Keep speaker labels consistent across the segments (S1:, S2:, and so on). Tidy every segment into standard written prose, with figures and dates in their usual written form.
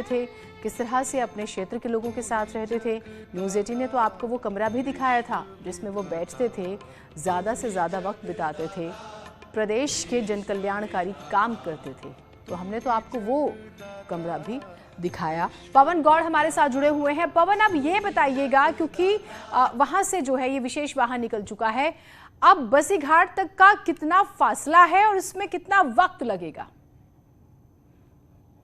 S1: थे, किस तरह से अपने क्षेत्र के लोगों के साथ रहते थे। न्यूज़ 18 ने तो आपको वो कमरा भी दिखाया था जिसमें वो बैठते थे, ज़्यादा से ज़्यादा वक्त बिताते थे, प्रदेश के जन कल्याणकारी काम करते थे। तो हमने तो आपको वो कमरा भी दिखाया। पवन गौड़ हमारे साथ जुड़े हुए हैं। पवन, अब ये बताइएगा, क्योंकि वहां से जो है ये विशेष वाहन निकल चुका है, अब बसीघाट तक का कितना फासला है और इसमें कितना वक्त लगेगा?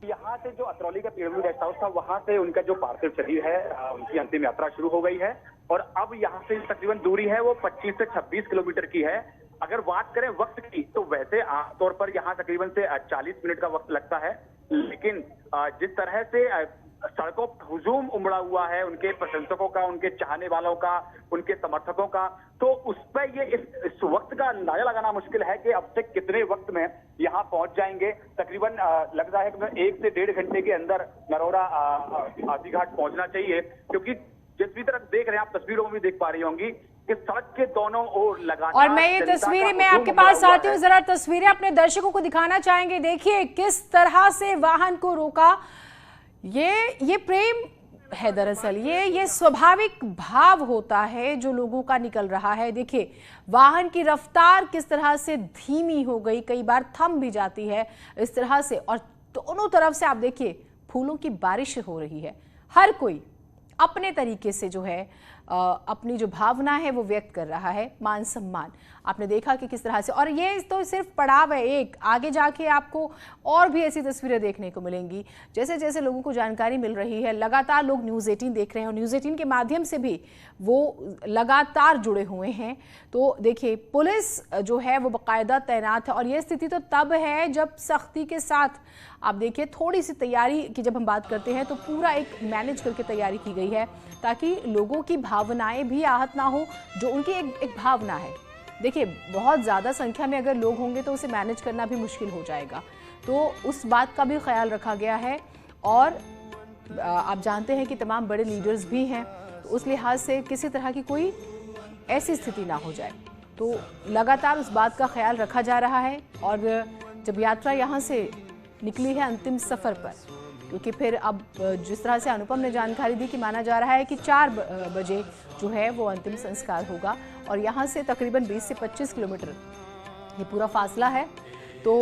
S2: यहाँ से जो अतरौली का पीडब्ल्यू गेस्ट हाउस था, वहाँ से उनका जो पार्थिव शरीर है उनकी अंतिम यात्रा शुरू हो गई है और अब यहाँ से तकरीबन दूरी है वो 25 से 26 किलोमीटर की है। अगर बात करें वक्त की तो वैसे आमतौर पर यहाँ तकरीबन से 40 मिनट का वक्त लगता है, लेकिन जिस तरह से सड़कों पर हुजूम उमड़ा हुआ है उनके प्रशंसकों का, उनके चाहने वालों का, उनके समर्थकों का, तो उस पर ये इस वक्त का अंदाजा लगाना मुश्किल है कि अब से कितने वक्त में यहाँ पहुंच जाएंगे। तकरीबन लग रहा है कि 1 से 1.5 घंटे के अंदर नरोरा आदिघाट पहुंचना चाहिए, क्योंकि जिस भी तरफ देख रहे हैं आप, तस्वीरों में भी देख पा रही होंगी कि सड़क के दोनों ओर लगातार।
S1: और मैं ये तस्वीरें मैं आपके पास आती हूँ, जरा तस्वीरें अपने दर्शकों को दिखाना चाहेंगे। देखिए किस तरह से वाहन को रोका। ये प्रेम है, दरअसल ये स्वाभाविक भाव होता है जो लोगों का निकल रहा है। देखिए वाहन की रफ्तार किस तरह से धीमी हो गई, कई बार थम भी जाती है इस तरह से, और दोनों तरफ से आप देखिए फूलों की बारिश हो रही है। हर कोई अपने तरीके से जो है अपनी जो भावना है वो व्यक्त कर रहा है, मान सम्मान। आपने देखा कि किस तरह से, और ये तो सिर्फ पड़ाव है एक, आगे जाके आपको और भी ऐसी तस्वीरें देखने को मिलेंगी। जैसे जैसे लोगों को जानकारी मिल रही है, लगातार लोग न्यूज़ 18 देख रहे हैं और न्यूज़ 18 के माध्यम से भी वो लगातार जुड़े हुए हैं। तो देखिए पुलिस जो है वो बाकायदा तैनात है, और ये स्थिति तो तब है जब सख्ती के साथ, आप देखिए थोड़ी सी तैयारी की जब हम बात करते हैं तो पूरा एक मैनेज करके तैयारी की गई है ताकि लोगों की भावनाएं भी आहत ना हो, जो उनकी एक भावना है। देखिए बहुत ज़्यादा संख्या में अगर लोग होंगे तो उसे मैनेज करना भी मुश्किल हो जाएगा, तो उस बात का भी ख्याल रखा गया है। और आप जानते हैं कि तमाम बड़े लीडर्स भी हैं, तो उस लिहाज से किसी तरह की कोई ऐसी स्थिति ना हो जाए, तो लगातार उस बात का ख्याल रखा जा रहा है। और जब यात्रा यहाँ से निकली है अंतिम सफ़र पर, क्योंकि फिर अब जिस तरह से अनुपम ने जानकारी दी कि माना जा रहा है कि 4 बजे जो है वो अंतिम संस्कार होगा, और यहाँ से तकरीबन 20 से 25 किलोमीटर ये पूरा फासला है। तो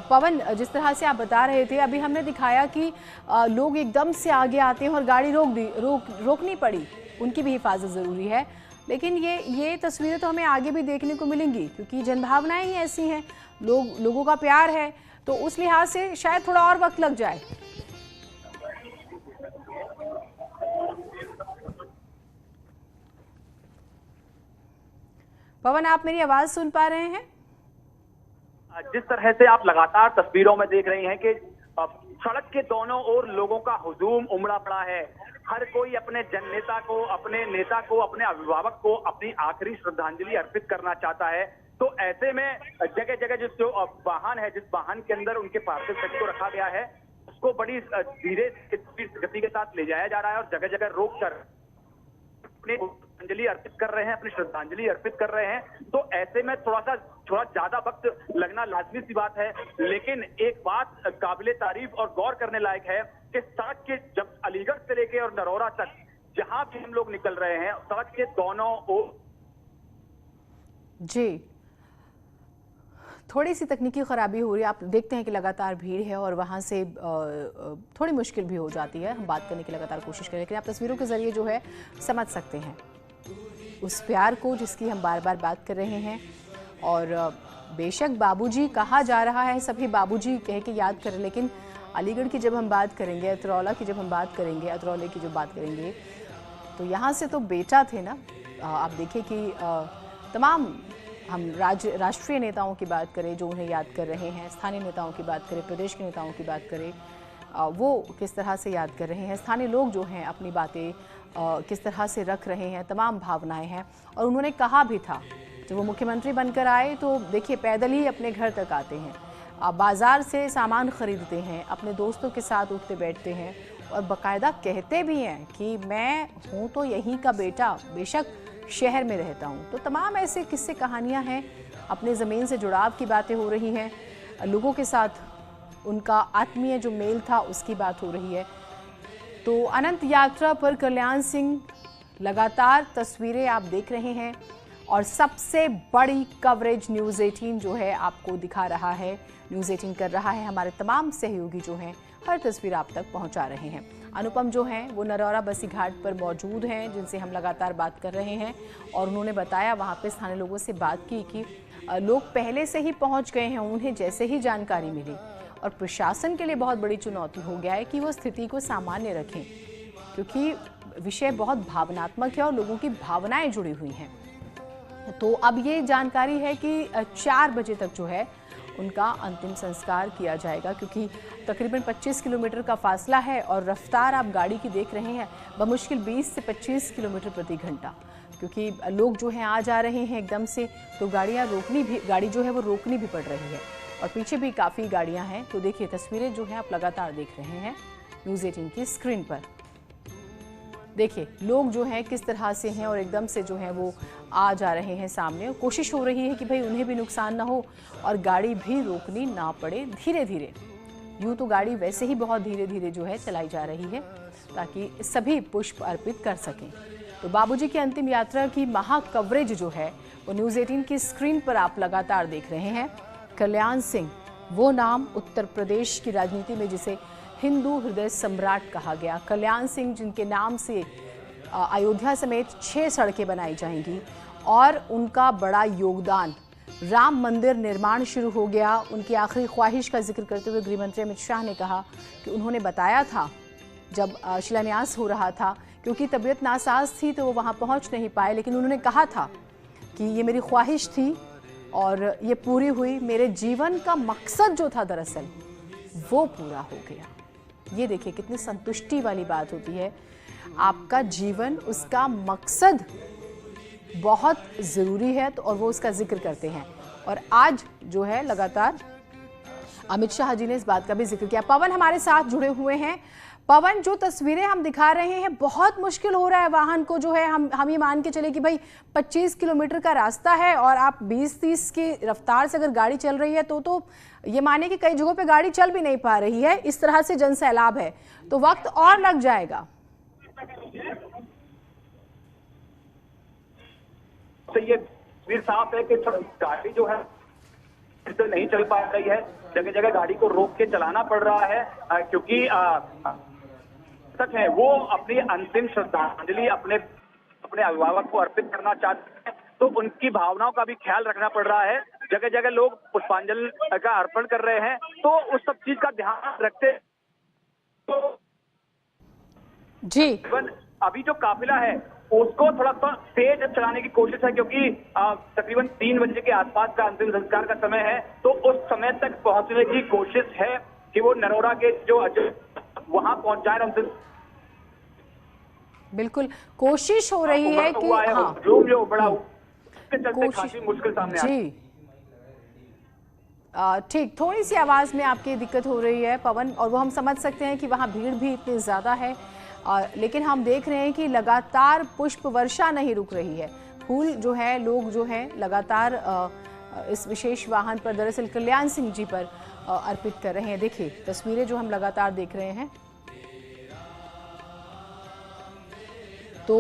S1: पवन, जिस तरह से आप बता रहे थे, अभी हमने दिखाया कि लोग एकदम से आगे आते हैं और गाड़ी रोकनी पड़ी, उनकी भी हिफाजत ज़रूरी है। लेकिन ये तस्वीरें तो हमें आगे भी देखने को मिलेंगी, क्योंकि जनभावनाएं ही ऐसी हैं, लोगों का प्यार है, तो उस लिहाज से शायद थोड़ा और वक्त लग जाए। पवन, आप मेरी आवाज सुन पा रहे हैं?
S2: जिस तरह से आप लगातार तस्वीरों में देख रही हैं कि सड़क के दोनों ओर लोगों का हुजूम उमड़ा पड़ा है। हर कोई अपने जननेता को, अपने नेता को, अपने अभिभावक को अपनी आखिरी श्रद्धांजलि अर्पित करना चाहता है। तो ऐसे में जगह जगह जो वाहन है, जिस वाहन के अंदर उनके पार्थिव शरीर को रखा गया है, उसको बड़ी धीरे गति के साथ ले जाया जा रहा है और जगह जगह रोक कर अपने अंजलि अर्पित कर रहे हैं, अपनी श्रद्धांजलि अर्पित कर रहे हैं। तो ऐसे में थोड़ा ज्यादा वक्त लगना लाजमी सी बात है, लेकिन एक बात काबिले तारीफ और गौर करने लायक है कि सड़क के जब अलीगढ़ से लेके और नरोरा तक जहां भी हम लोग निकल रहे हैं, सड़क के दोनों ओर
S1: जी थोड़ी सी तकनीकी खराबी हो रही है। आप देखते हैं कि लगातार भीड़ है और वहाँ से थोड़ी मुश्किल भी हो जाती है। हम बात करने की लगातार कोशिश करें, लेकिन आप तस्वीरों के ज़रिए जो है समझ सकते हैं उस प्यार को जिसकी हम बार बार बात कर रहे हैं। और बेशक बाबूजी कहा जा रहा है, सभी बाबूजी कह के याद करें, लेकिन अलीगढ़ की जब हम बात करेंगे, अतरौला की जब हम बात करेंगे, अतरौले की जो बात करेंगे, तो यहाँ से तो बेटा थे ना। आप देखिए कि तमाम हम राष्ट्रीय नेताओं की बात करें जो उन्हें याद कर रहे हैं, स्थानीय नेताओं की बात करें, प्रदेश के नेताओं की बात करें, वो किस तरह से याद कर रहे हैं, स्थानीय लोग जो हैं अपनी बातें किस तरह से रख रहे हैं, तमाम भावनाएं हैं। और उन्होंने कहा भी था जब वो मुख्यमंत्री बनकर आए, तो देखिए पैदल ही अपने घर तक आते हैं, बाज़ार से सामान ख़रीदते हैं, अपने दोस्तों के साथ उठते बैठते हैं, और बाकायदा कहते भी हैं कि मैं हूँ तो यहीं का बेटा, बेशक शहर में रहता हूँ। तो तमाम ऐसे किस्से कहानियाँ हैं, अपने ज़मीन से जुड़ाव की बातें हो रही हैं, लोगों के साथ उनका आत्मीय जो मेल था उसकी बात हो रही है। तो अनंत यात्रा पर कल्याण सिंह लगातार तस्वीरें आप देख रहे हैं और सबसे बड़ी कवरेज न्यूज़ 18 जो है आपको दिखा रहा है, न्यूज़ 18 कर रहा है। हमारे तमाम सहयोगी जो हैं हर तस्वीर आप तक पहुंचा रहे हैं। अनुपम जो हैं वो नरौरा बसी घाट पर मौजूद हैं, जिनसे हम लगातार बात कर रहे हैं और उन्होंने बताया, वहाँ पे स्थानीय लोगों से बात की कि लोग पहले से ही पहुँच गए हैं, उन्हें जैसे ही जानकारी मिली और प्रशासन के लिए बहुत बड़ी चुनौती हो गया है कि वो स्थिति को सामान्य रखें, क्योंकि विषय बहुत भावनात्मक है और लोगों की भावनाएं जुड़ी हुई हैं। तो अब ये जानकारी है कि 4 बजे तक जो है उनका अंतिम संस्कार किया जाएगा, क्योंकि तकरीबन 25 किलोमीटर का फासला है और रफ्तार आप गाड़ी की देख रहे हैं बमुश्किल 20 से 25 किलोमीटर प्रति घंटा, क्योंकि लोग जो हैं आ जा रहे हैं एकदम से, तो गाड़ी जो है वो रोकनी भी पड़ रही है और पीछे भी काफ़ी गाड़ियां हैं। तो देखिए तस्वीरें जो हैं आप लगातार देख रहे हैं न्यूज़ 18 की स्क्रीन पर। देखिए लोग जो हैं किस तरह से हैं और एकदम से जो है वो आ जा रहे हैं सामने, और कोशिश हो रही है कि भाई उन्हें भी नुकसान ना हो और गाड़ी भी रोकनी ना पड़े। धीरे धीरे, यूँ तो गाड़ी वैसे ही बहुत धीरे धीरे जो है चलाई जा रही है ताकि सभी पुष्प अर्पित कर सकें। तो बाबूजी की अंतिम यात्रा की महा कवरेज जो है वो न्यूज़ 18 की स्क्रीन पर आप लगातार देख रहे हैं। कल्याण सिंह वो नाम उत्तर प्रदेश की राजनीति में जिसे हिंदू हृदय सम्राट कहा गया, कल्याण सिंह जिनके नाम से अयोध्या समेत 6 सड़कें बनाई जाएंगी और उनका बड़ा योगदान, राम मंदिर निर्माण शुरू हो गया। उनकी आखिरी ख्वाहिश का जिक्र करते हुए गृह मंत्री अमित शाह ने कहा कि उन्होंने बताया था जब शिलान्यास हो रहा था, क्योंकि तबीयत नासाज थी तो वो वहाँ पहुँच नहीं पाए, लेकिन उन्होंने कहा था कि ये मेरी ख्वाहिश थी और ये पूरी हुई। मेरे जीवन का मकसद जो था दरअसल वो पूरा हो गया। ये देखिए कितनी संतुष्टि वाली बात होती है, आपका जीवन उसका मकसद बहुत ज़रूरी है तो और वो उसका जिक्र करते हैं। और आज जो है लगातार अमित शाह जी ने इस बात का भी जिक्र किया। पवन हमारे साथ जुड़े हुए हैं। पवन, जो तस्वीरें हम दिखा रहे हैं बहुत मुश्किल हो रहा है वाहन को, जो है हम ये मान के चले कि भाई 25 किलोमीटर का रास्ता है और आप 20-30 की रफ्तार से अगर गाड़ी चल रही है तो ये माने कि कई जगहों पे गाड़ी चल भी नहीं पा रही है, इस तरह से जनसैलाब है तो वक्त और लग जाएगा।
S2: तो ये तस्वीर साफ है कि गाड़ी जो है नहीं चल पा रही है, जगह जगह गाड़ी को रोक के चलाना पड़ रहा है, क्योंकि सच है वो अपनी अंतिम श्रद्धांजलि अपने अभिभावक को अर्पित करना चाहते हैं, तो उनकी भावनाओं का भी ख्याल रखना पड़ रहा है। जगह जगह लोग पुष्पांजलि का अर्पण कर रहे हैं, तो उस सब चीज का ध्यान रखते तो
S1: जी
S2: अभी जो काफिला है उसको थोड़ा सा तेज चलाने की कोशिश है, क्योंकि तकरीबन 3 बजे के आसपास का अंतिम संस्कार का समय है, तो उस समय तक पहुंचने की कोशिश है कि वो नरौरा के जो वहां पहुंच जाए। अंतिम
S1: बिल्कुल कोशिश हो रही है कि हाँ
S2: जो बड़ा उसके चलते काफी मुश्किल सामने आ
S1: जी ठीक, थोड़ी सी आवाज़ में आपकी दिक्कत हो रही है पवन, और वो हम समझ सकते हैं कि वहाँ भीड़ भी इतनी ज़्यादा है, लेकिन हम देख रहे हैं कि लगातार पुष्प वर्षा नहीं रुक रही है। फूल जो है लोग जो है लगातार इस विशेष वाहन पर दरअसल कल्याण सिंह जी पर अर्पित कर रहे हैं। देखिए तस्वीरें जो हम लगातार देख रहे हैं। तो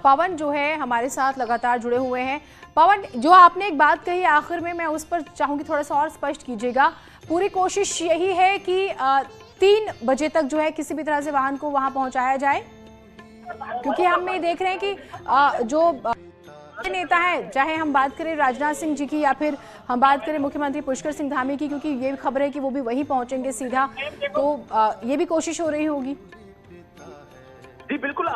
S1: पवन जो है हमारे साथ लगातार जुड़े हुए हैं। पवन, जो आपने एक बात कही आखिर में, मैं उस पर चाहूंगी थोड़ा सा और स्पष्ट कीजिएगा। पूरी कोशिश यही है कि 3 बजे तक जो है किसी भी तरह से वाहन को वहां पहुंचाया जाए, क्योंकि हम ये देख रहे हैं कि जो नेता है, चाहे हम बात करें राजनाथ सिंह जी की या फिर हम बात करें मुख्यमंत्री पुष्कर सिंह धामी की, क्योंकि ये खबर है कि वो भी वहीं पहुंचेंगे सीधा, तो ये भी कोशिश हो रही होगी।
S2: जी बिल्कुल,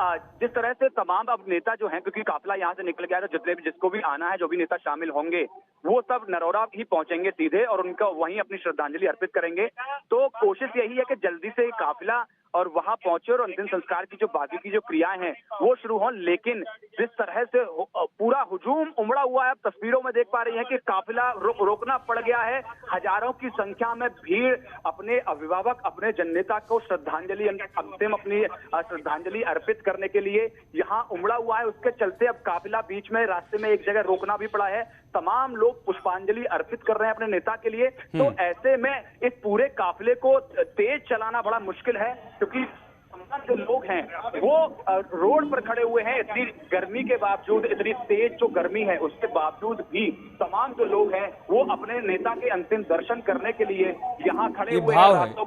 S2: जिस तरह से तमाम अब नेता जो हैं, क्योंकि काफिला यहाँ से निकल गया है, तो जितने भी जिसको भी आना है, जो भी नेता शामिल होंगे वो सब नरौरा ही पहुंचेंगे सीधे और उनका वहीं अपनी श्रद्धांजलि अर्पित करेंगे। तो कोशिश यही है कि जल्दी से काफिला और वहां पहुंचे और अंतिम संस्कार की जो बाकी की जो क्रियाएं हैं वो शुरू हों। लेकिन जिस तरह से पूरा हुजूम उमड़ा हुआ है, आप तस्वीरों में देख पा रही हैं कि काफिला रोकना पड़ गया है। हजारों की संख्या में भीड़ अपने अभिभावक, अपने जननेता को श्रद्धांजलि अंतिम अपनी श्रद्धांजलि अर्पित करने के लिए यहाँ उमड़ा हुआ है। उसके चलते अब काफिला बीच में रास्ते में एक जगह रोकना भी पड़ा है। तमाम लोग पुष्पांजलि अर्पित कर रहे हैं अपने नेता के लिए। तो ऐसे में इस पूरे काफिले को तेज चलाना बड़ा मुश्किल है, क्योंकि जो लोग हैं वो रोड पर खड़े हुए हैं। इतनी गर्मी के बावजूद, इतनी तेज जो गर्मी है उसके बावजूद भी तमाम जो लोग हैं वो अपने नेता के अंतिम दर्शन करने के लिए यहाँ खड़े हुए हैं।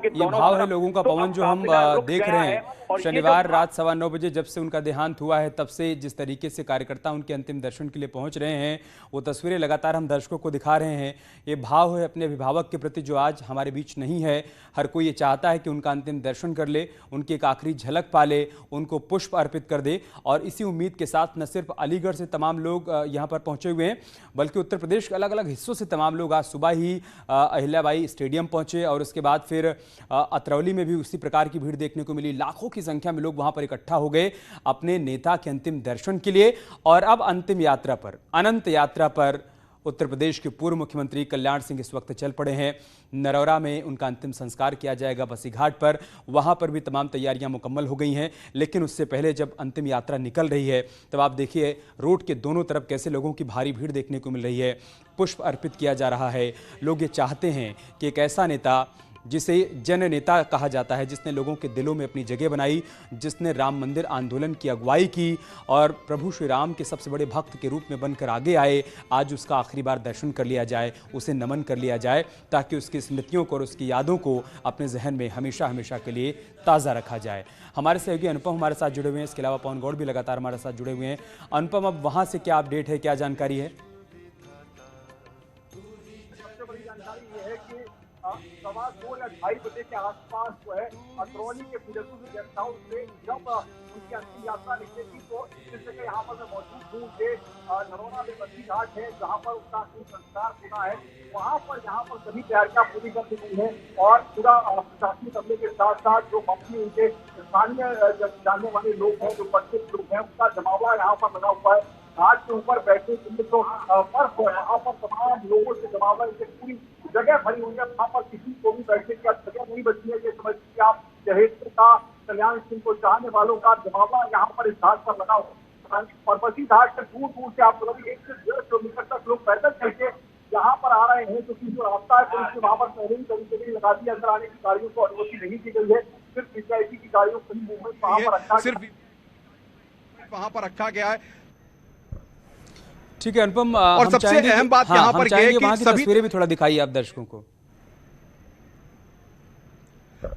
S3: ये भाव है लोगों का, पवन, जो हम देख रहे हैं। शनिवार रात 9:15 बजे जब से उनका देहांत हुआ है तब से जिस तरीके से कार्यकर्ता उनके अंतिम दर्शन के लिए पहुंच रहे हैं, वो तस्वीरें लगातार हम दर्शकों को दिखा रहे हैं। ये भाव है अपने अभिभावक के प्रति जो आज हमारे बीच नहीं है। हर कोई ये चाहता है कि उनका अंतिम दर्शन कर ले, उनकी एक आखिरी झलक पा ले, उनको पुष्प अर्पित कर दे। और इसी उम्मीद के साथ न सिर्फ अलीगढ़ से तमाम लोग यहाँ पर पहुंचे हुए हैं, बल्कि उत्तर प्रदेश के अलग अलग हिस्सों से तमाम लोग आज सुबह ही अहिल्याबाई स्टेडियम पहुंचे और उसके बाद फिर अतरौली में भी उसी प्रकार की भीड़ देखने को मिली। लाखों की संख्या में लोग वहां पर इकट्ठा हो गए अपने नेता के अंतिम दर्शन के लिए। और अब अंतिम यात्रा पर, अनंत यात्रा पर उत्तर प्रदेश के पूर्व मुख्यमंत्री कल्याण सिंह इस वक्त चल पड़े हैं। नरौरा में उनका अंतिम संस्कार किया जाएगा बसी घाट पर, वहां पर भी तमाम तैयारियां मुकम्मल हो गई हैं। लेकिन उससे पहले जब अंतिम यात्रा निकल रही है तब आप देखिए रोड के दोनों तरफ कैसे लोगों की भारी भीड़ देखने को मिल रही है। पुष्प अर्पित किया जा रहा है। लोग ये चाहते हैं कि एक ऐसा नेता जिसे जन नेता कहा जाता है, जिसने लोगों के दिलों में अपनी जगह बनाई, जिसने राम मंदिर आंदोलन की अगुवाई की और प्रभु श्री राम के सबसे बड़े भक्त के रूप में बनकर आगे आए, आज उसका आखिरी बार दर्शन कर लिया जाए, उसे नमन कर लिया जाए, ताकि उसकी स्मृतियों को और उसकी यादों को अपने जहन में हमेशा हमेशा के लिए ताज़ा रखा जाए। हमारे सहयोगी अनुपम हमारे साथ जुड़े हुए हैं, इसके अलावा पवन गौड़ भी लगातार हमारे साथ जुड़े हुए हैं। अनुपम, अब वहाँ से क्या अपडेट है, क्या जानकारी है?
S4: सवा 2 या 2:30 बजे के आसपास जो है अतरौली के पीरपुर गेस्ट हाउस से जब उनकी अंतिम यात्रा निकलेगी तो जिस जगह यहाँ पर मैं मौजूद हूँ, ये नरौरा में बसी घाट है जहाँ पर उसका अंतिम संस्कार होना है। वहाँ पर यहाँ पर सभी तैयारियां पूरी कर दी गई है और पूरा प्रशासनिक अमले के साथ साथ जो मम्मी उनके स्थानीय जानने वाले लोग हैं, जो परिचित लोग हैं, उनका जमावड़ा यहाँ पर लगा हुआ है। घाट के ऊपर बैठने के लिए तो बर्फ यहाँ पर तमाम लोगों से जमावड़ा पूरी जगह भरी हुई है। वहाँ पर किसी को भी बैठने की जगह नहीं बची है। ये समझ लीजिए आप चहेते का, कल्याण सिंह को चाहने वालों का जमावड़ा यहाँ पर इस घाट पर लगा हुआ है। और बसी घाट से दूर दूर से आप 1 से 1.5 किलोमीटर तक लोग पैदल चल के यहाँ पर आ रहे हैं, क्योंकि जो रास्ता है पुलिस ने वहाँ पर पहले ही तरीके से लगा दिया। अंदर आने की गाड़ियों को अनुमति नहीं दी गई है। सिर्फ पीसीआईसी की गाड़ियों को मूवमेंट वहाँ पर रखा गया है।
S3: ठीक है अनुपम,
S4: और सबसे अहम बात यहाँ पर यह है कि
S3: वहां की तस्वीरें भी थोड़ा दिखाइए आप दर्शकों को।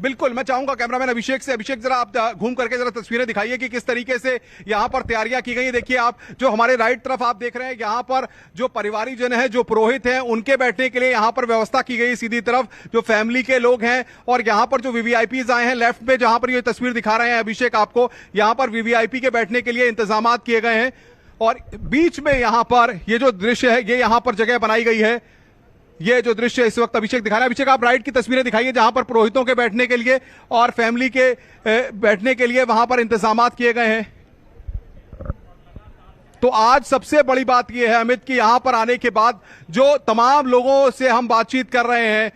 S4: बिल्कुल, मैं चाहूंगा कैमरामैन अभिषेक से, अभिषेक जरा आप घूम करके जरा तस्वीरें दिखाइए कि किस तरीके से यहाँ पर तैयारियां की गई है। देखिए आप जो हमारे राइट तरफ आप देख रहे हैं, यहाँ पर जो परिवारीजन है, जो पुरोहित हैं, उनके बैठने के लिए यहाँ पर व्यवस्था की गई। सीधी तरफ जो फैमिली के लोग हैं और यहाँ पर जो वीवीआईपीज आए हैं, लेफ्ट में जहां पर ये तस्वीर दिखा रहे हैं अभिषेक आपको, यहाँ पर वीवीआईपी के बैठने के लिए इंतजाम किए गए हैं। और बीच में यहां पर ये जो दृश्य है, ये यहां पर जगह बनाई गई है। ये जो दृश्य इस वक्त अभिषेक दिखा रहा है, अभिषेक आप राइट की तस्वीरें दिखाइए जहां पर पुरोहितों के बैठने के लिए और फैमिली के बैठने के लिए वहां पर इंतजाम किए गए हैं। तो आज सबसे बड़ी बात यह है अमित कि यहां पर आने के बाद जो तमाम लोगों से हम बातचीत कर रहे हैं,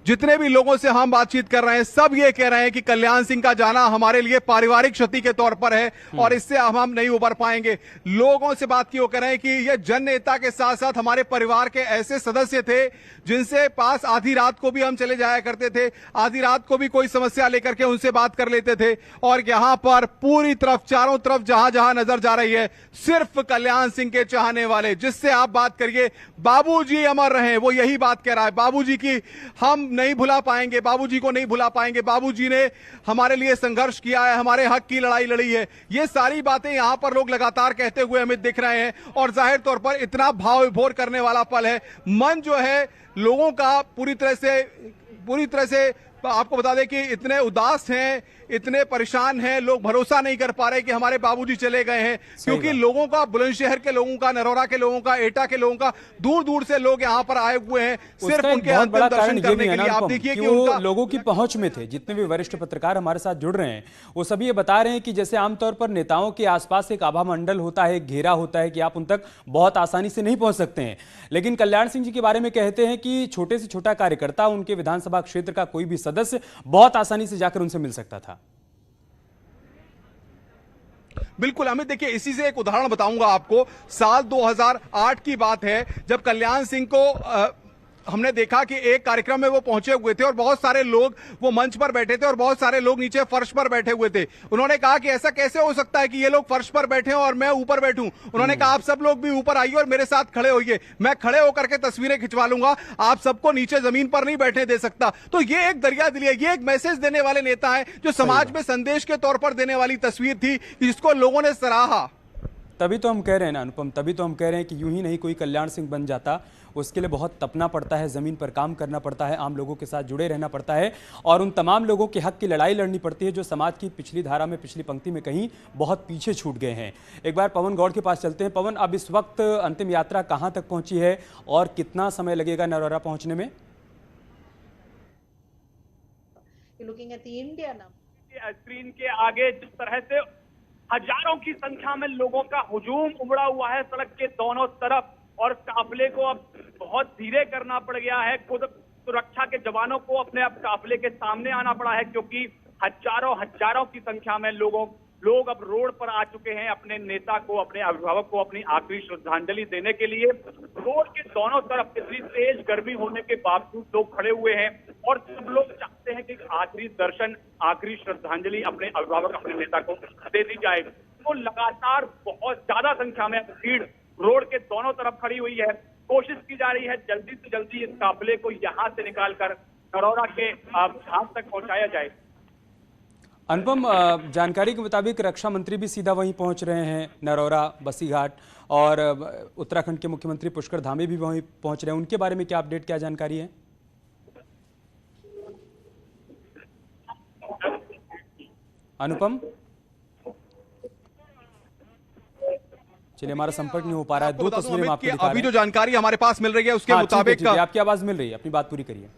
S4: जितने भी लोगों से हम बातचीत कर रहे हैं, सब ये कह रहे हैं कि कल्याण सिंह का जाना हमारे लिए पारिवारिक क्षति के तौर पर है और इससे हम नहीं उबर पाएंगे। लोगों से बात की वो कह रहे हैं कि ये जन नेता के साथ साथ हमारे परिवार के ऐसे सदस्य थे जिनसे पास आधी रात को भी हम चले जाया करते थे, आधी रात को भी कोई समस्या लेकर के उनसे बात कर लेते थे। और यहां पर पूरी तरफ, चारों तरफ जहां जहां नजर जा रही है, सिर्फ कल्याण सिंह के चाहने वाले, जिससे आप बात करिए बाबूजी अमर रहे, वो यही बात कह रहा है। बाबूजी की हम नहीं भुला पाएंगे, बाबूजी को नहीं भुला पाएंगे, बाबूजी ने हमारे लिए संघर्ष किया है, हमारे हक की लड़ाई लड़ी है। ये सारी बातें यहां पर लोग लगातार कहते हुए हमें दिख रहे हैं और जाहिर तौर पर इतना भाव विभोर करने वाला पल है। मन जो है लोगों का पूरी तरह से आपको बता दें कि इतने उदास हैं, इतने परेशान हैं, लोग भरोसा नहीं कर पा रहे कि हमारे बाबूजी चले गए हैं, क्योंकि लोगों का, बुलंदशहर के लोगों का, नरौरा के लोगों का, एटा के लोगों का, दूर दूर से लोग यहाँ पर आए हुए हैं सिर्फ उनके अंतिम दर्शन करने के लिए। आप देखिए कि उनका
S3: लोगों की पहुंच में थे। जितने भी वरिष्ठ पत्रकार हमारे साथ जुड़ रहे हैं वो सभी ये बता रहे हैं कि जैसे आमतौर पर नेताओं के आसपास एक आभा मंडल होता है, एक घेरा होता है कि आप उन तक बहुत आसानी से नहीं पहुंच सकते हैं, लेकिन कल्याण सिंह जी के बारे में कहते हैं कि छोटे से छोटा कार्यकर्ता, उनके विधानसभा क्षेत्र का कोई भी सदस्य बहुत आसानी से जाकर उनसे मिल सकता था।
S4: बिल्कुल अमित, देखिए इसी से एक उदाहरण बताऊंगा आपको। साल 2008 की बात है जब कल्याण सिंह को हमने देखा कि एक कार्यक्रम में वो पहुंचे हुए थे और बहुत सारे लोग वो मंच पर बैठे थे और बहुत सारे लोग नीचे फर्श पर बैठे हुए थे। उन्होंने कहा कि ऐसा कैसे हो सकता है कि ये लोग फर्श पर बैठे और मैं ऊपर बैठूं। उन्होंने कहा आप सब लोग भी ऊपर आइए और मेरे साथ खड़े होइए, मैं खड़े होकर के तस्वीरें खिंचवा लूंगा, आप सबको नीचे जमीन पर नहीं बैठने दे सकता। तो ये एक दरिया दिली है, ये एक मैसेज देने वाले नेता है जो समाज में संदेश के तौर पर देने वाली तस्वीर थी जिसको लोगों ने सराहा।
S3: तभी तो हम कह रहे हैं ना अनुपम, तभी तो हम कह रहे हैं कि यूं ही नहीं कोई कल्याण सिंह बन जाता, उसके लिए बहुत तपना पड़ता है, ज़मीन पर काम करना पड़ता है, आम लोगों के साथ जुड़े रहना पड़ता है और उन तमाम लोगों के हक की लड़ाई लड़नी पड़ती है जो समाज की पिछली धारा में, पिछली पंक्ति में कहीं बहुत पीछे छूट गए हैं। एक बार पवन गौड़ के पास चलते हैं। पवन, अब इस वक्त अंतिम यात्रा कहाँ तक पहुंची है और कितना समय लगेगा नरौरा पहुंचने में?
S2: स्क्रीन के आगे जिस तरह से हजारों की संख्या में लोगों का हुजूम उमड़ा हुआ है सड़क के दोनों तरफ और काफिले को अब बहुत धीरे करना पड़ गया है। खुद सुरक्षा के जवानों को अपने अब काफिले के सामने आना पड़ा है क्योंकि हजारों की संख्या में लोग अब रोड पर आ चुके हैं अपने नेता को, अपने अभिभावक को अपनी आखिरी श्रद्धांजलि देने के लिए। रोड के दोनों तरफ इतनी तेज गर्मी होने के बावजूद लोग खड़े हुए हैं और सब लोग चाहते हैं कि आखिरी दर्शन, आखिरी श्रद्धांजलि अपने अभिभावक, अपने नेता को दे दी जाए। तो लगातार बहुत ज्यादा संख्या में भीड़ रोड के दोनों तरफ खड़ी हुई है। कोशिश की जा रही है जल्दी से जल्दी इस काफिले को यहाँ से निकालकर नरौरा के घाट तक पहुंचाया जाए।
S3: अनुपम, जानकारी के मुताबिक रक्षा मंत्री भी सीधा वहीं पहुंच रहे हैं, नरौरा बसीघाट, और उत्तराखंड के मुख्यमंत्री पुष्कर धामी भी वहीं पहुंच रहे हैं। उनके बारे में क्या अपडेट, क्या जानकारी है? अनुपम, चलिए हमारा संपर्क नहीं हो पा रहा है। दो तस्वीरें हम आपको दिखा रहे हैं।
S4: अभी जो जानकारी हमारे पास मिल रही है उसके मुताबिक
S3: आपकी आवाज मिल रही है, अपनी बात पूरी करिए।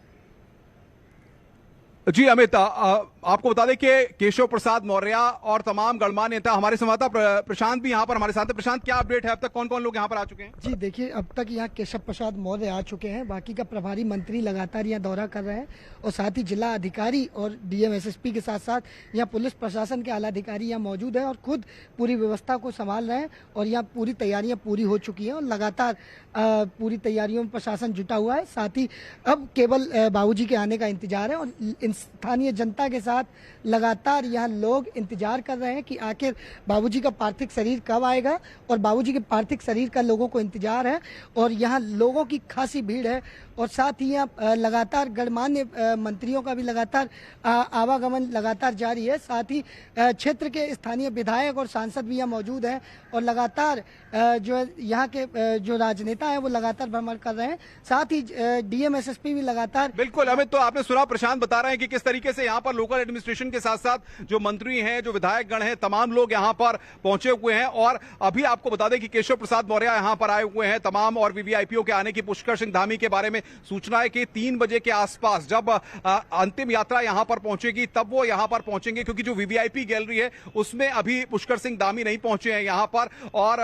S4: जी अमित, आपको बता दें कि केशव प्रसाद मौर्य और तमाम गणमान्य नेता, हमारे संवाददाता प्रशांत भी यहाँ पर हमारे साथ है। प्रशांत, क्या अपडेट है, अब तक कौन कौन लोग यहाँ पर आ चुके हैं?
S5: जी देखिए, अब तक यहाँ केशव प्रसाद मौर्य आ चुके हैं, बाकी का प्रभारी मंत्री लगातार यहाँ दौरा कर रहे हैं और साथ ही जिला अधिकारी और डीएम एसएसपी के साथ साथ यहाँ पुलिस प्रशासन के आला अधिकारी यहाँ मौजूद हैं और खुद पूरी व्यवस्था को संभाल रहे हैं और यहाँ पूरी तैयारियां पूरी हो चुकी हैं और लगातार पूरी तैयारियों में प्रशासन जुटा हुआ है। साथ ही अब केवल बाबूजी के आने का इंतजार है और स्थानीय जनता के साथ लगातार यहाँ लोग इंतजार कर रहे हैं कि आखिर बाबूजी का पार्थिव शरीर कब आएगा और बाबूजी के पार्थिव शरीर का लोगों को इंतजार है और यहाँ लोगों की खासी भीड़ है और साथ ही यहाँ लगातार गणमान्य मंत्रियों का भी लगातार आवागमन लगातार जारी है। साथ ही क्षेत्र के स्थानीय विधायक और सांसद भी यहाँ मौजूद हैं और लगातार जो यहाँ के जो राजनेता हैं वो लगातार भ्रमण कर रहे हैं। साथ ही डीएम एसएसपी भी लगातार।
S4: बिल्कुल अमित, तो आपने सुना, प्रशांत बता रहे हैं कि किस तरीके से यहाँ पर लोकल एडमिनिस्ट्रेशन के साथ साथ जो मंत्री हैं, जो विधायक गण हैं, तमाम लोग यहाँ पर पहुंचे हुए हैं। और अभी आपको बता दें कि केशव प्रसाद मौर्य यहाँ पर आए हुए हैं तमाम, और वीवीआईपीओ के आने की पुष्कर सिंह धामी के बारे में सूचना है कि 3 बजे के आसपास जब अंतिम यात्रा यहां पर पहुंचेगी तब वो यहां पर पहुंचेंगे, क्योंकि जो वीवीआईपी गैलरी है उसमें अभी पुष्कर सिंह धामी नहीं पहुंचे हैं यहां पर। और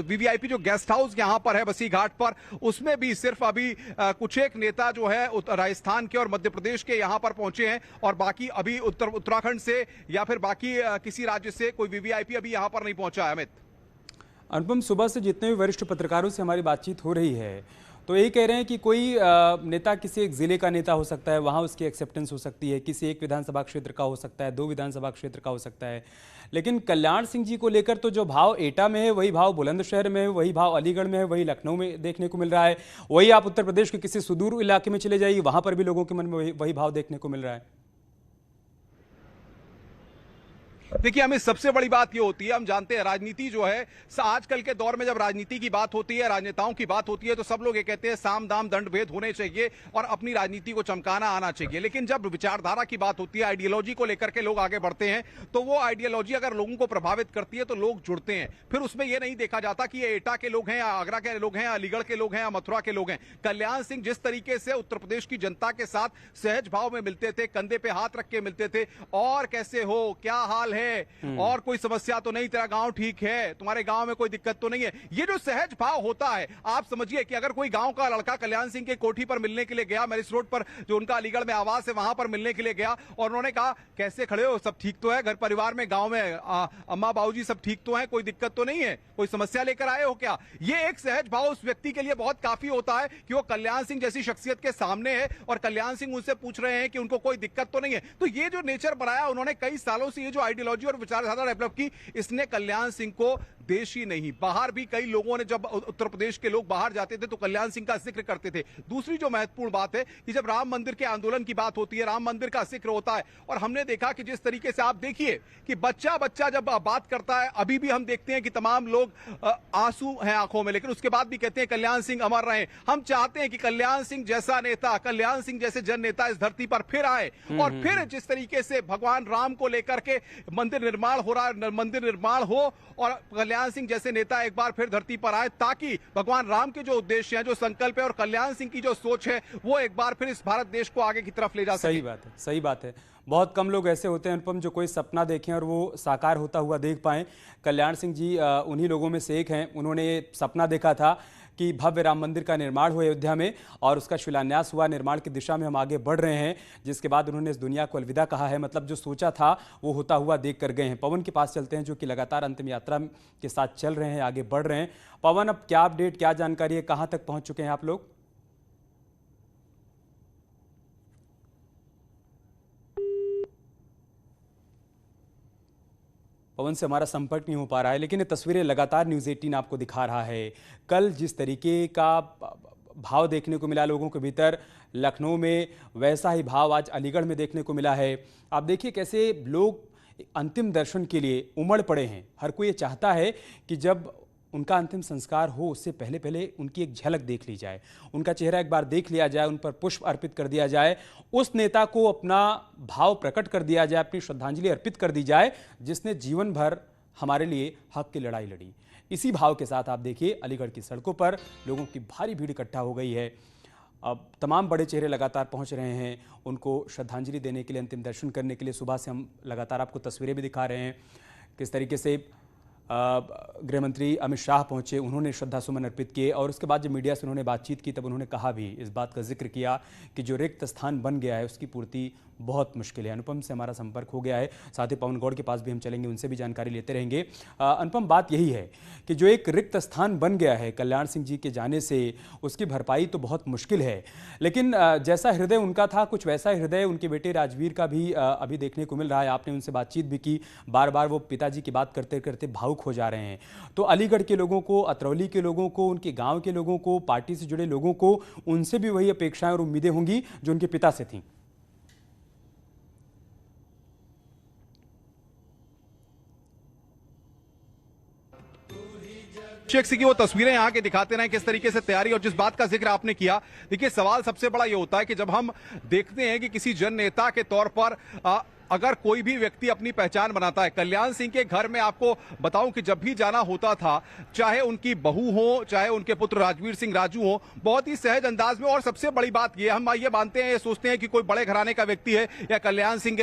S4: वीवीआईपी जो गेस्ट हाउस यहां पर है बसीघाट पर, उसमें भी सिर्फ अभी कुछ एक नेता जो है राजस्थान के और मध्य प्रदेश के यहां पर पहुंचे हैं और बाकी अभी उत्तराखंड से या फिर बाकी किसी राज्य से कोई वीवीआईपी अभी यहां पर नहीं पहुंचा है। अमित,
S3: अनुपम, सुबह से जितने भी वरिष्ठ पत्रकारों से हमारी बातचीत हो रही है तो यही कह रहे हैं कि कोई नेता किसी एक जिले का नेता हो सकता है, वहां उसकी एक्सेप्टेंस हो सकती है, किसी एक विधानसभा क्षेत्र का हो सकता है, 2 विधानसभा क्षेत्र का हो सकता है, लेकिन कल्याण सिंह जी को लेकर तो जो भाव एटा में है वही भाव बुलंदशहर में है, वही भाव अलीगढ़ में है, वही लखनऊ में देखने को मिल रहा है, वही आप उत्तर प्रदेश के किसी सुदूर इलाके में चले जाइए, वहां पर भी लोगों के मन में वही भाव देखने को मिल रहा है।
S4: देखिए, हमें सबसे बड़ी बात ये होती है, हम जानते हैं राजनीति जो है आजकल के दौर में जब राजनीति की बात होती है, राजनेताओं की बात होती है तो सब लोग ये कहते हैं साम दाम दंड भेद होने चाहिए और अपनी राजनीति को चमकाना आना चाहिए। लेकिन जब विचारधारा की बात होती है, आइडियोलॉजी को लेकर के लोग आगे बढ़ते हैं तो वो आइडियोलॉजी अगर लोगों को प्रभावित करती है तो लोग जुड़ते हैं। फिर उसमें यह नहीं देखा जाता कि ये एटा के लोग हैं या आगरा के लोग हैं या अलीगढ़ के लोग हैं या मथुरा के लोग हैं। कल्याण सिंह जिस तरीके से उत्तर प्रदेश की जनता के साथ सहज भाव में मिलते थे, कंधे पे हाथ रख के मिलते थे, और कैसे हो, क्या हाल है, है और कोई समस्या तो नहीं, तेरा गांव ठीक है, तुम्हारे गांव में कोई दिक्कत तो नहीं है। ये जो सहज भाव होता है, आप समझिए कि अगर कोई गांव का लड़का कल्याण सिंह के कोठी पर मिलने के लिए गया, मैरिज रोड पर जो उनका अलीगढ़ में आवास है वहां पर मिलने के लिए गया, और उन्होंने कहा कैसे खड़े हो, सब ठीक तो है, घर परिवार में गांव में अम्मा बाबूजी सब ठीक तो है, कोई दिक्कत तो नहीं है, कोई समस्या लेकर आए हो क्या, ये एक सहज भाव उस व्यक्ति के लिए बहुत काफी होता है कि वो कल्याण सिंह जैसी शख्सियत के सामने है और कल्याण सिंह उनसे पूछ रहे हैं कि उनको कोई दिक्कत तो नहीं है। तो ये जो नेचर बनाया उन्होंने कई सालों से, ये जो आइडियोलॉजी और विचारधारा डेवलप की, इसने कल्याण सिंह को देश ही नहीं बाहर भी कई लोगों ने, जब उत्तर प्रदेश के लोग बाहर जाते थे तो कल्याण सिंह का जिक्र करते थे। दूसरी जो महत्वपूर्ण बात है कि जब राम मंदिर के आंदोलन की बात होती है, राम मंदिर का जिक्र होता है, और हमने देखा कि जिस तरीके से आप देखिए कि बच्चा बच्चा जब बात करता है, अभी भी हम देखते हैं कि तमाम लोग आंसू हैं आंखों में, लेकिन उसके बाद भी कहते हैं कल्याण सिंह अमर रहे। हम चाहते हैं कि कल्याण सिंह जैसा नेता, कल्याण सिंह जैसे जन नेता इस धरती पर फिर आए, और फिर जिस तरीके से भगवान राम को लेकर के मंदिर निर्माण हो रहा है, मंदिर निर्माण हो और कल्याण सिंह जैसे नेता एक बार फिर धरती पर आए, ताकि भगवान राम के जो उद्देश्य हैं, जो संकल्प है और कल्याण सिंह की जो सोच है, वो एक बार फिर इस भारत देश को आगे की तरफ ले जा सके।
S3: सही बात है, सही बात है। बहुत कम लोग ऐसे होते हैं अनुपम जो कोई सपना देखें और वो साकार होता हुआ देख पाएं। कल्याण सिंह जी उन्हीं लोगों में से एक हैं। उन्होंने सपना देखा था कि भव्य राम मंदिर का निर्माण हुआ अयोध्या में और उसका शिलान्यास हुआ, निर्माण की दिशा में हम आगे बढ़ रहे हैं, जिसके बाद उन्होंने इस दुनिया को अलविदा कहा है। मतलब जो सोचा था वो होता हुआ देख कर गए हैं। पवन के पास चलते हैं जो कि लगातार अंतिम यात्रा के साथ चल रहे हैं, आगे बढ़ रहे हैं। पवन, अब क्या अपडेट, क्या जानकारी है, कहाँ तक पहुँच चुके हैं आप लोग? पवन से हमारा संपर्क नहीं हो पा रहा है, लेकिन ये तस्वीरें लगातार न्यूज़ 18 आपको दिखा रहा है। कल जिस तरीके का भाव देखने को मिला लोगों के भीतर, लखनऊ में वैसा ही भाव आज अलीगढ़ में देखने को मिला है। आप देखिए कैसे लोग अंतिम दर्शन के लिए उमड़ पड़े हैं। हर कोई ये चाहता है कि जब उनका अंतिम संस्कार हो उससे पहले पहले उनकी एक झलक देख ली जाए, उनका चेहरा एक बार देख लिया जाए, उन पर पुष्प अर्पित कर दिया जाए, उस नेता को अपना भाव प्रकट कर दिया जाए, अपनी श्रद्धांजलि अर्पित कर दी जाए जिसने जीवन भर हमारे लिए हक की लड़ाई लड़ी। इसी भाव के साथ आप देखिए अलीगढ़ की सड़कों पर लोगों की भारी भीड़ इकट्ठा हो गई है। अब तमाम बड़े चेहरे लगातार पहुंच रहे हैं उनको श्रद्धांजलि देने के लिए, अंतिम दर्शन करने के लिए। सुबह से हम लगातार आपको तस्वीरें भी दिखा रहे हैं किस तरीके से गृह मंत्री अमित शाह पहुंचे, उन्होंने श्रद्धा सुमन अर्पित किए और उसके बाद जब मीडिया से उन्होंने बातचीत की तब उन्होंने कहा भी, इस बात का जिक्र किया कि जो रिक्त स्थान बन गया है उसकी पूर्ति बहुत मुश्किल है। अनुपम से हमारा संपर्क हो गया है, साथ ही पवन गौड़ के पास भी हम चलेंगे, उनसे भी जानकारी लेते रहेंगे। अनुपम, बात यही है कि जो एक रिक्त स्थान बन गया है कल्याण सिंह जी के जाने से, उसकी भरपाई तो बहुत मुश्किल है, लेकिन जैसा हृदय उनका था कुछ वैसा हृदय उनके बेटे राजवीर का भी अभी देखने को मिल रहा है। आपने उनसे बातचीत भी की, बार बार वो पिताजी की बात करते करते भावुक हो जा रहे हैं। तो अलीगढ़ के लोगों को, अतरौली के लोगों को, उनके गाँव के लोगों को, पार्टी से जुड़े लोगों को, उनसे भी वही अपेक्षाएं और उम्मीदें होंगी जो उनके पिता से थीं।
S4: शेख सी की वो तस्वीरें यहाँ के दिखाते रहे किस तरीके से तैयारी, और जिस बात का जिक्र आपने किया, देखिए सवाल सबसे बड़ा ये होता है कि जब हम देखते हैं कि किसी जन नेता के तौर पर अगर कोई भी व्यक्ति अपनी पहचान बनाता है, कल्याण सिंह के घर में आपको बताऊं कि जब भी जाना होता था, चाहे उनकी बहू हो, चाहे उनके पुत्र राजवीर सिंह राजू हो, बहुत ही सहज अंदाज में, और सबसे बड़ी बात ये, हम ये मानते हैं, ये सोचते हैं कि कोई बड़े घराने का व्यक्ति है या कल्याण सिंह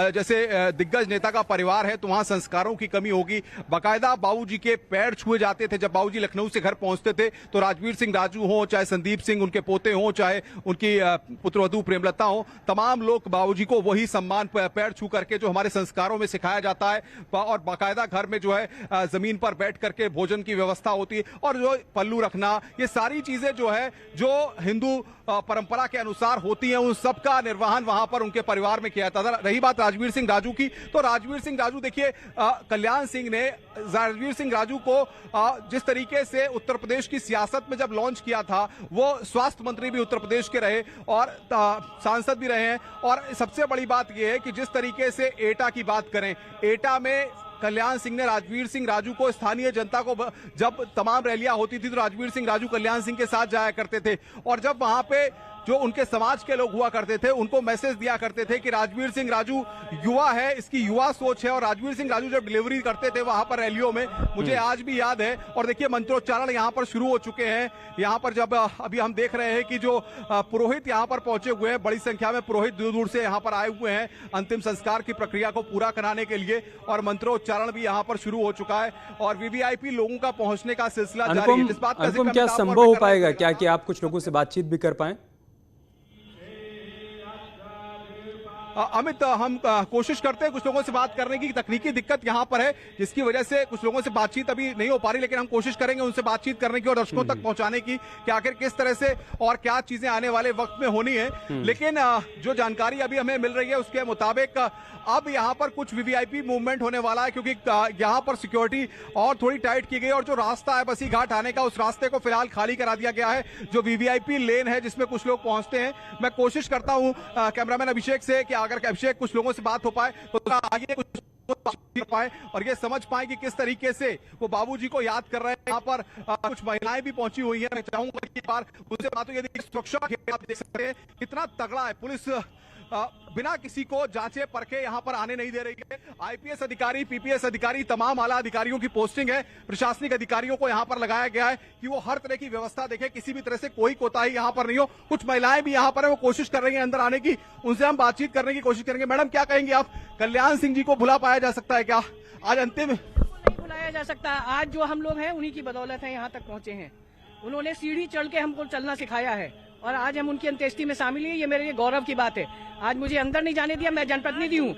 S4: जैसे दिग्गज नेता का परिवार है तो वहां संस्कारों की कमी होगी। बाकायदा बाबूजी के पैर छुए जाते थे जब बाबूजी लखनऊ से घर पहुंचते थे, तो राजवीर सिंह राजू हो, चाहे संदीप सिंह उनके पोते हो, चाहे उनकी पुत्रवधू प्रेमलता हो, तमाम लोग बाबूजी को वही सम्मान पैर छू करके जो हमारे संस्कारों में सिखाया जाता है, और बाकायदा घर में जो है जमीन पर बैठ करके भोजन की व्यवस्था होती है, और जो पल्लू रखना, ये सारी चीजें जो है जो हिंदू परंपरा के अनुसार होती हैं, उन सब का निर्वहन वहां पर उनके परिवार में किया जाता था। रही बात राजवीर सिंह राजू की, तो राजवीर सिंह राजू देखिए, कल्याण सिंह ने राजवीर सिंह राजू को जिस तरीके से उत्तर प्रदेश की सियासत में जब लॉन्च किया था, वो स्वास्थ्य मंत्री भी उत्तर प्रदेश के रहे और सांसद भी रहे हैं। और सबसे बड़ी बात यह है कि जिस तरीके से एटा की बात करें, एटा में कल्याण सिंह ने राजवीर सिंह राजू को, स्थानीय जनता को, जब तमाम रैलियां होती थी तो राजवीर सिंह राजू कल्याण सिंह के साथ जाया करते थे, और जब वहां पे जो उनके समाज के लोग हुआ करते थे उनको मैसेज दिया करते थे कि राजवीर सिंह राजू युवा है, इसकी युवा सोच है। और राजवीर सिंह राजू जब डिलीवरी करते थे वहां पर रैलियों में, मुझे आज भी याद है। और देखिए मंत्रोच्चारण यहाँ पर शुरू हो चुके हैं। यहाँ पर जब अभी हम देख रहे हैं कि जो पुरोहित यहाँ पर पहुंचे हुए हैं, बड़ी संख्या में पुरोहित दूर दूर से यहाँ पर आए हुए हैं अंतिम संस्कार की प्रक्रिया को पूरा कराने के लिए, और मंत्रोच्चारण भी यहाँ पर शुरू हो चुका है और वीवीआईपी लोगों का पहुंचने का सिलसिला जारी है। जिस बात का
S3: अनुपम, क्या संभव हो पाएगा क्या कि आप कुछ लोगों से बातचीत भी कर पाए?
S4: अमित, हम कोशिश करते हैं कुछ लोगों से बात करने की। तकनीकी दिक्कत यहां पर है जिसकी वजह से कुछ लोगों से बातचीत अभी नहीं हो पा रही, लेकिन हम कोशिश करेंगे उनसे बातचीत करने की और दर्शकों तक पहुंचाने की कि आखिर किस तरह से और क्या चीजें आने वाले वक्त में होनी है। लेकिन जो जानकारी अभी हमें मिल रही है उसके मुताबिक अब यहां पर कुछ वीवीआईपी मूवमेंट होने वाला है, क्योंकि यहां पर सिक्योरिटी और थोड़ी टाइट की गई और जो रास्ता है बसी घाट आने का, उस रास्ते को फिलहाल खाली करा दिया गया है। जो वीवीआईपी लेन है जिसमें कुछ लोग पहुंचते हैं, मैं कोशिश करता हूं कैमरामैन अभिषेक से कि अगर अभिषेक कुछ लोगों से बात हो पाए तो आगे कुछ पाए और ये समझ पाए कि किस तरीके से वो बाबूजी को याद कर रहे हैं। यहाँ पर कुछ महिलाएं भी पहुंची हुई हैं। मैं चाहूंगा कि बार उनसे बात हो। यदि सुरक्षा आप देख सकते हैं कितना तगड़ा है, पुलिस बिना किसी को जांचे परखे यहां पर आने नहीं दे रही है। आईपीएस अधिकारी, पीपीएस अधिकारी, तमाम आला अधिकारियों की पोस्टिंग है। प्रशासनिक अधिकारियों को यहां पर लगाया गया है कि वो हर तरह की व्यवस्था देखें, किसी भी तरह से कोई कोताही यहां पर नहीं हो। कुछ महिलाएं भी यहां पर है, वो कोशिश कर रही हैं अंदर आने की, उनसे हम बातचीत करने की कोशिश करेंगे। मैडम, क्या कहेंगे आप, कल्याण सिंह जी को भुला पाया जा सकता है क्या आज अंतिम?
S6: नहीं भुलाया जा सकता। आज जो हम लोग हैं उन्हीं की बदौलत है यहाँ तक पहुँचे हैं। उन्होंने सीढ़ी चढ़ के हमको चलना सिखाया है और आज हम उनकी अंत्येष्टि में शामिल हैं। ये मेरे लिए गौरव की बात है। आज मुझे अंदर नहीं जाने दिया, मैं जनप्रतिनिधि हूँ।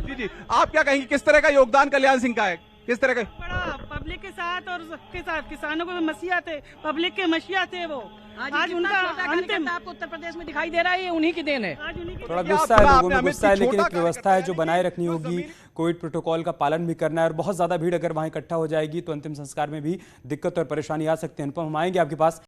S4: जी जी, आप क्या कहेंगे, किस तरह का योगदान कल्याण सिंह का है, किस तरह का?
S7: बड़ा पब्लिक के साथ और सबके साथ, किसानों को मसीहा थे, पब्लिक के मसीहा थे वो। आज उनका अंतिम
S6: आपको उत्तर प्रदेश में दिखाई दे रहा है, ये उन्हीं की देन है।
S3: थोड़ा गुस्सा है लोगों में, गुस्सा है, लेकिन एक व्यवस्था है जो बनाए रखनी होगी। कोविड प्रोटोकॉल का पालन भी करना है और बहुत ज्यादा भीड़ अगर वहां इकट्ठा हो जाएगी तो अंतिम संस्कार में भी दिक्कत और परेशानी आ सकती है। अनुपम, हम आएंगे आपके पास।